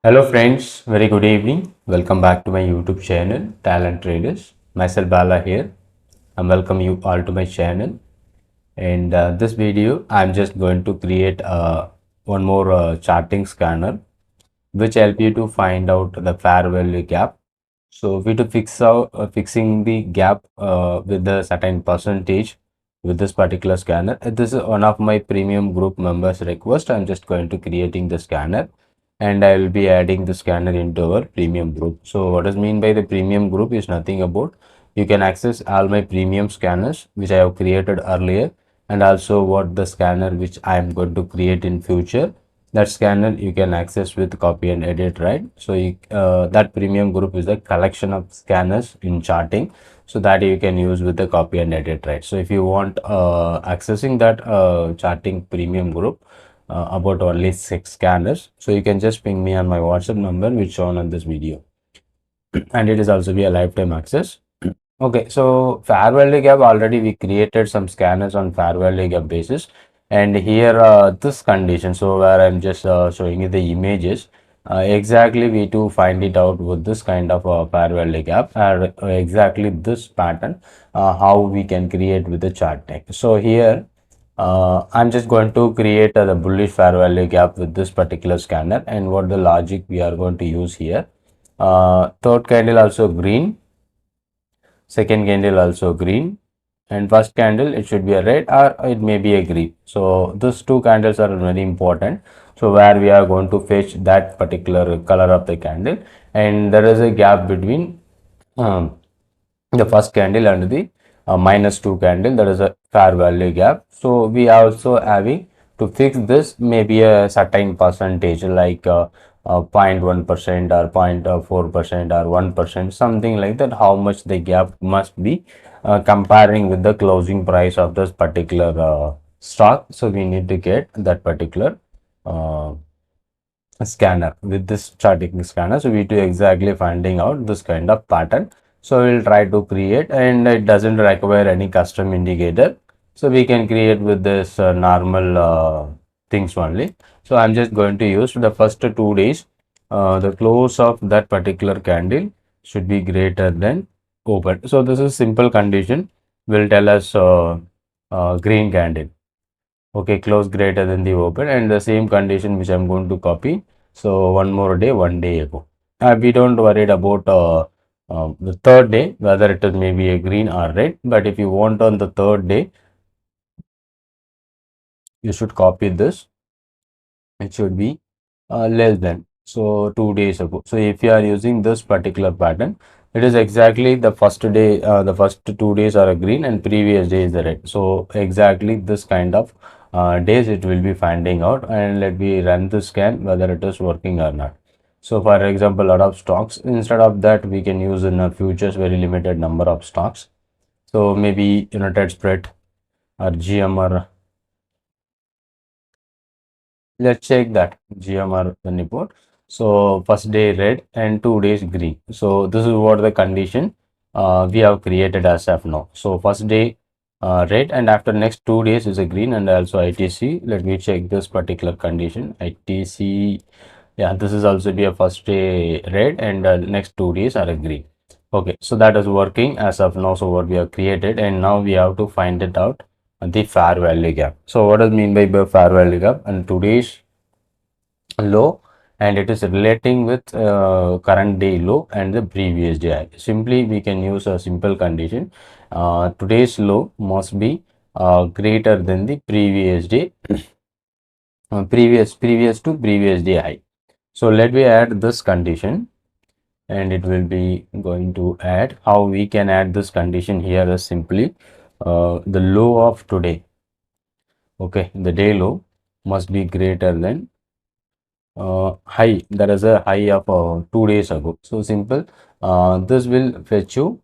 Hello friends, very good evening. Welcome back to my YouTube channel, Talent Traders. Myself Bala here. I welcome you all to my channel. And this video, I'm just going to create one more charting scanner, which help you to find out the fair value gap. So we to fix out fixing the gap with a certain percentage with this particular scanner. This is one of my premium group members request. I'm just going to creating the scanner and I will be adding the scanner into our premium group. So what does mean by the premium group is nothing about you can access all my premium scanners which I have created earlier, and also what the scanner which I am going to create in future. That scanner you can access with copy and edit, right? So that premium group is a collection of scanners in charting, so that you can use with the copy and edit, right? So if you want accessing that charting premium group about only 6 scanners, so you can just ping me on my WhatsApp number which shown on this video, and it is also be a lifetime access. Okay, so fair value gap, already we created some scanners on fair value gap basis, and here this condition, so where I'm just showing you the images, exactly we to find it out with this kind of fair value gap, or exactly this pattern, how we can create with the chart tech. So here I'm just going to create the bullish fair value gap with this particular scanner, and what the logic we are going to use here. Third candle also green, second candle also green, and first candle it should be a red or it may be a green. So these two candles are very important, so where we are going to fetch that particular color of the candle, and there is a gap between the first candle and the -2 candle, that is a fair value gap. So we are also having to fix this maybe a certain percentage, like 0.1% or 0.4% or 1%, something like that, how much the gap must be comparing with the closing price of this particular stock. So we need to get that particular uh, scanner with this Chartink scanner. So we do exactly finding out this kind of pattern. So we'll try to create, and it doesn't require any custom indicator. So we can create with this normal things only. So I'm just going to use the first 2 days. The close of that particular candle should be greater than open. So this is simple condition will tell us green candle. Okay, close greater than the open, and the same condition which I'm going to copy. So one more day, 1 day ago. We don't worried about the third day, whether it is maybe a green or red. But if you want on the third day, you should copy this. It should be less than, so 2 days ago. So if you are using this particular pattern, it is exactly the first day, the first 2 days are a green and previous day is the red. So exactly this kind of days it will be finding out, and let me run the scan whether it is working or not. So for example, a lot of stocks, instead of that we can use in futures very limited number of stocks. So maybe United Spread or GMR. Let's check that GMR report. So first day red and 2 days green. So this is what the condition we have created as of now. So first day red, and after next 2 days is a green, and also ITC. Let me check this particular condition. ITC, yeah, this is also be a first day red, and next 2 days are a green. Okay, so that is working as of now. So what we have created, and now we have to find it out the fair value gap. So what does mean by fair value gap? And today's low, and it is relating with current day low and the previous day high. Simply we can use a simple condition. Today's low must be greater than the previous day, previous to previous day high. So let me add this condition, and it will be going to add. How we can add this condition here is simply the low of today. Okay, the day low must be greater than high, there is a high of 2 days ago. So simple, this will fetch you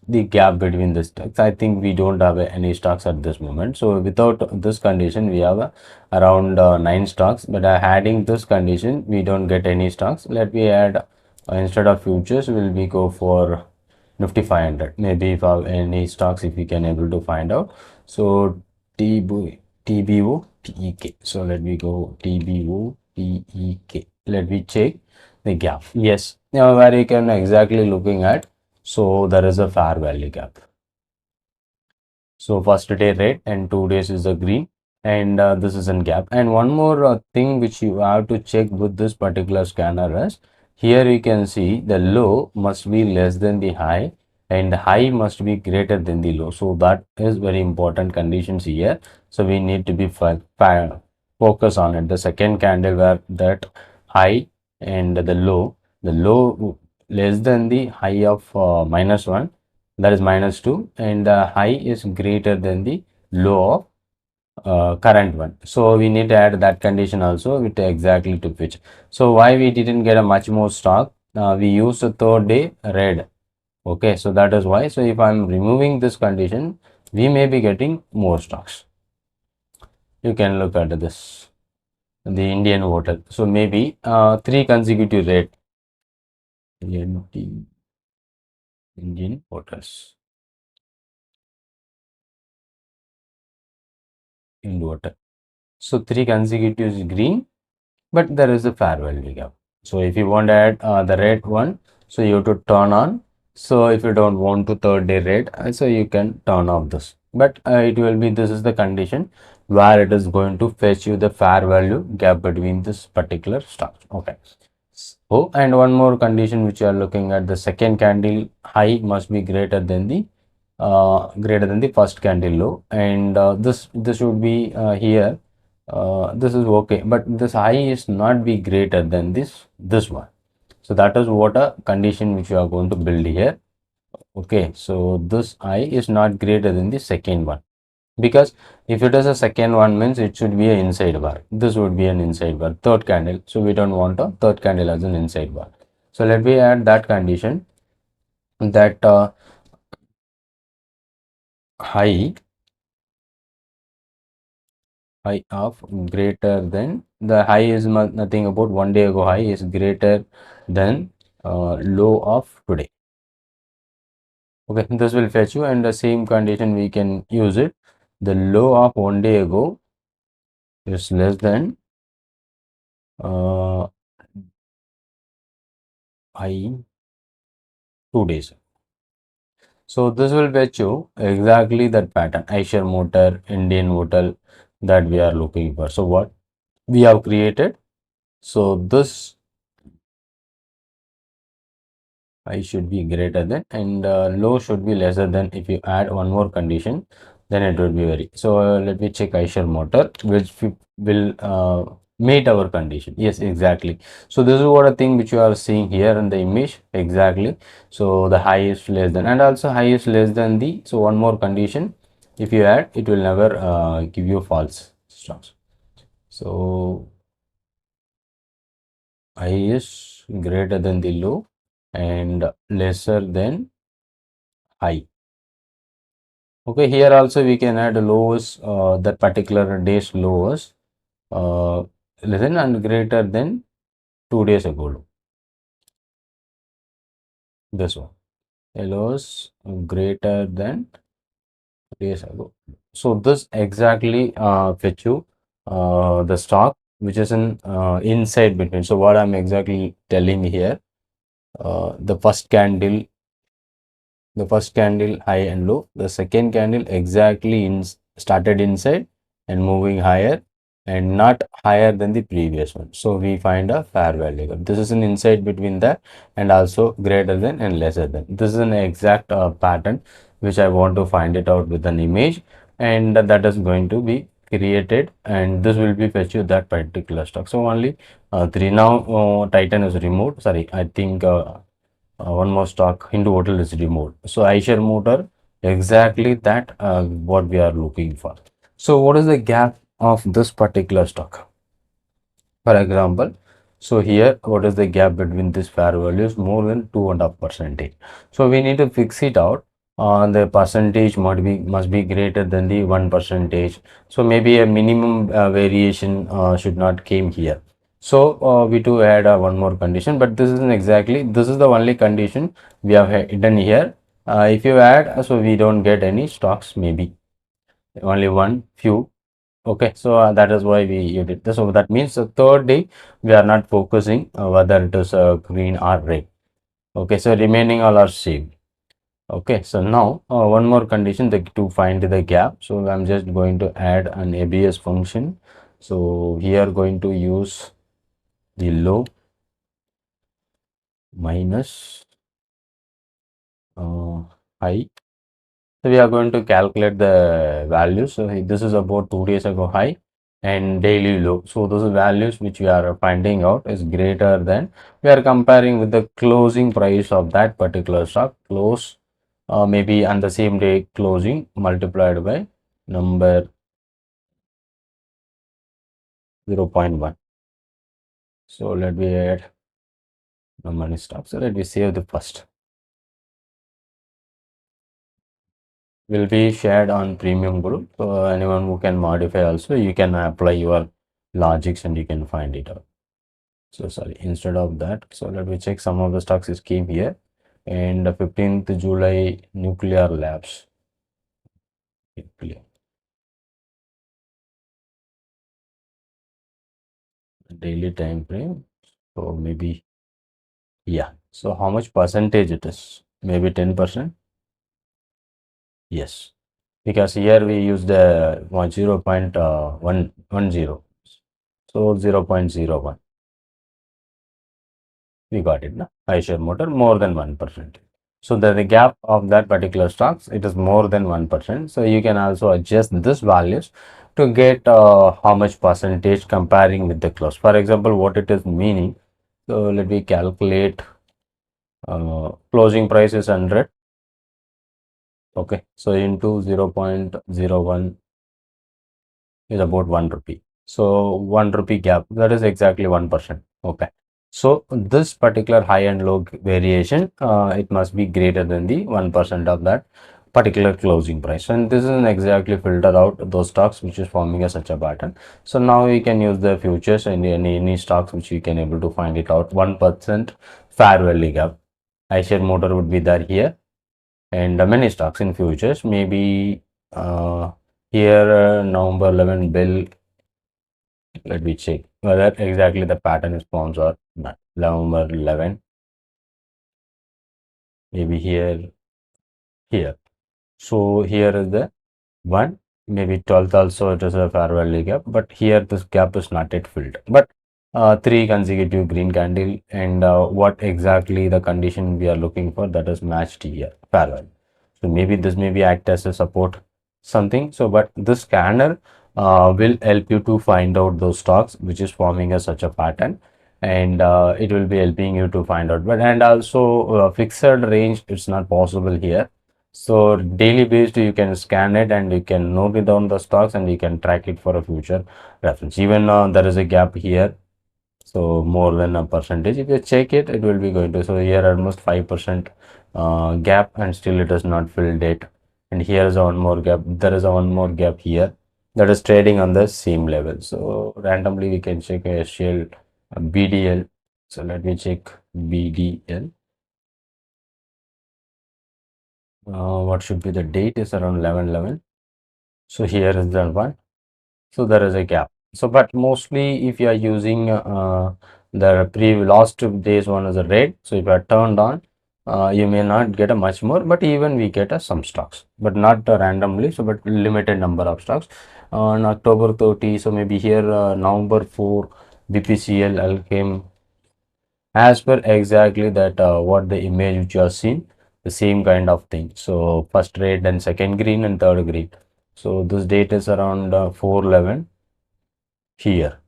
the gap between the stocks. I think we don't have any stocks at this moment, so without this condition we have around 9 stocks, but adding this condition we don't get any stocks. Let me add, instead of futures will we go for Nifty 500, maybe if I have any stocks, if we can able to find out. So TBO TEK. So let me go TBO TEK. let me check the gap. Yes, now where you can exactly looking at, so there is a fair value gap. So first day red and 2 days is the green, and this is in gap. And one more thing which you have to check with this particular scanner is, here you can see the low must be less than the high and the high must be greater than the low. So that is very important conditions here. So we need to be focus on it. The second candle where that high and the low less than the high of -1, that is -2, and the high is greater than the low of current one. So we need to add that condition also with exactly to pitch. So why we didn't get a much more stock? We used the third day red. Okay, so that is why. So if I'm removing this condition, we may be getting more stocks. You can look at this, the Indian hotel. So maybe 3 consecutive red. Indian hotels in water. So 3 consecutive is green, but there is a fair value gap. So if you want to add the red one, so you have to turn on. So if you don't want to third day red, so you can turn off this. But it will be, this is the condition where it is going to fetch you the fair value gap between this particular stock. Okay. So, and one more condition which you are looking at, the second candle high must be greater than the first candle low, and this should be here. This is okay, but this high is not be greater than this one. So that is what a condition which you are going to build here. Okay, so this high is not greater than the second one, because if it is a second one means it should be an inside bar. This would be an inside bar, third candle. So we don't want a third candle as an inside bar. So let me add that condition, that high of greater than, the high is nothing about 1 day ago high is greater than low of today. Okay, this will fetch you, and the same condition we can use it. The low of 1 day ago is less than high 2 days. So this will fetch you exactly that pattern, Eicher motor, Indian hotel, that we are looking for. So what we have created, so this high should be greater than, and low should be lesser than. If you add one more condition, then it would be very. So let me check Eicher motor, which will meet our condition. Yes, exactly. So this is what a thing which you are seeing here in the image, exactly. So the high is less than, and also high is less than the, so one more condition if you add, it will never give you false stocks. So high is greater than the low and lesser than high. Okay, here also we can add lows, that particular day's lows less than and greater than 2 days ago. This one, lows greater than days ago. So this exactly fetch you the stock which is in inside between. So what I'm exactly telling here, the first candle high and low, the second candle exactly started inside and moving higher and not higher than the previous one. So we find a fair value gap. This is an inside between that and also greater than and lesser than. This is an exact pattern which I want to find it out with an image, and that is going to be created, and this will be fetch you that particular stock. So only three. Now Titan is removed. Sorry, I think one more stock, Hindu hotel, is removed. So Eicher motor, exactly that what we are looking for. So what is the gap of this particular stock? For example, so here what is the gap between this fair values? More than 2.5%. So we need to fix it out. The percentage must be greater than the 1%. So maybe a minimum variation should not came here. So we do add one more condition, but this isn't exactly, this is the only condition we have hidden here. If you add, so we don't get any stocks, maybe only one few Okay, so that is why we did this. So that means the third day we are not focusing whether it is green or red. Okay, so remaining all are same. Okay, so now one more condition to find the gap. So I'm just going to add an ABS function. So here going to use the low minus high. So we are going to calculate the values. So this is about 2 days ago high and daily low. So those values which we are finding out is greater than, we are comparing with the closing price of that particular stock, close maybe on the same day closing multiplied by number 0.1. So let me add the money stock. So let me save the first. Will be shared on premium group. So anyone who can modify also, you can apply your logics and you can find it out. So sorry, instead of that, so let me check some of the stocks is came here. And the 15th July nuclear labs. Nuclear. Daily time frame. So maybe, yeah. So how much percentage it is? Maybe 10%. Yes. Because here we use the 0.110. So 0.01. We got it, na? I share motor more than 1%. So the gap of that particular stocks, it is more than 1%. So you can also adjust this values to get how much percentage comparing with the close. For example, what it is meaning. So let me calculate closing price is 100. Okay. So into 0.01 is about 1 rupee. So 1 rupee gap, that is exactly 1%. Okay. So this particular high and low variation, it must be greater than the 1% of that particular closing price. And this is exactly filter out those stocks which is forming a such a pattern. So now we can use the futures and any stocks which we can able to find it out. 1% fair value gap. iShare Motor would be there here, and many stocks in futures. Maybe here November 11 bill. Let me check whether exactly the pattern is forms or not. November 11, maybe here. So here is the one, maybe 12th also it is a fair value gap, but here this gap is not yet filled. But three consecutive green candle, and what exactly the condition we are looking for, that is matched here, fair value. So maybe this may be act as a support something. So but this scanner will help you to find out those stocks which is forming a such a pattern, and it will be helping you to find out. But and also fixed range, it's not possible here. So daily based, you can scan it and you can note it down the stocks and you can track it for a future reference. Even there is a gap here, so more than a percentage. If you check it, it will be going to, so here almost 5% gap, and still it is not filled yet. And here is one more gap. There is a one more gap here that is trading on the same level. So randomly we can check a shell BDL. So let me check BDL. What should be the date is around 11/11. So here is the one. So there is a gap. So but mostly if you are using the last 2 days one is a red, so if you are turned on, you may not get a much more, but even we get some stocks, but not randomly. So but limited number of stocks on October 30. So maybe here November 4 BPCL Alchem, as per exactly that what the image which you have seen, the same kind of thing. So first red and second green and third green. So this date is around 4/11 here.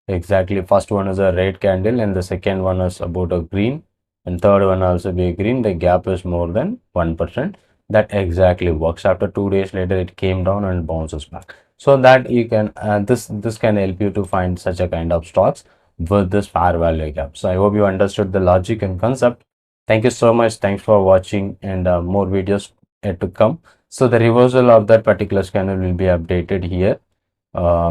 Exactly, first one is a red candle and the second one is about a green, and third one also be green. The gap is more than 1%. That exactly works. After 2 days later it came down and bounces back. So that you can this can help you to find such a kind of stocks with this fair value gap. So I hope you understood the logic and concept. Thank you so much. Thanks for watching, and more videos yet to come. So the reversal of that particular scanner will be updated here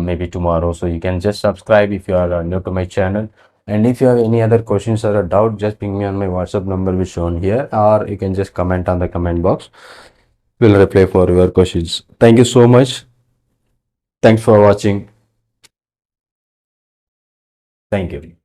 maybe tomorrow. So you can just subscribe if you are new to my channel, and if you have any other questions or a doubt, just ping me on my WhatsApp number which shown here, or you can just comment on the comment box. We'll reply for your questions. Thank you so much. Thanks for watching. Thank you.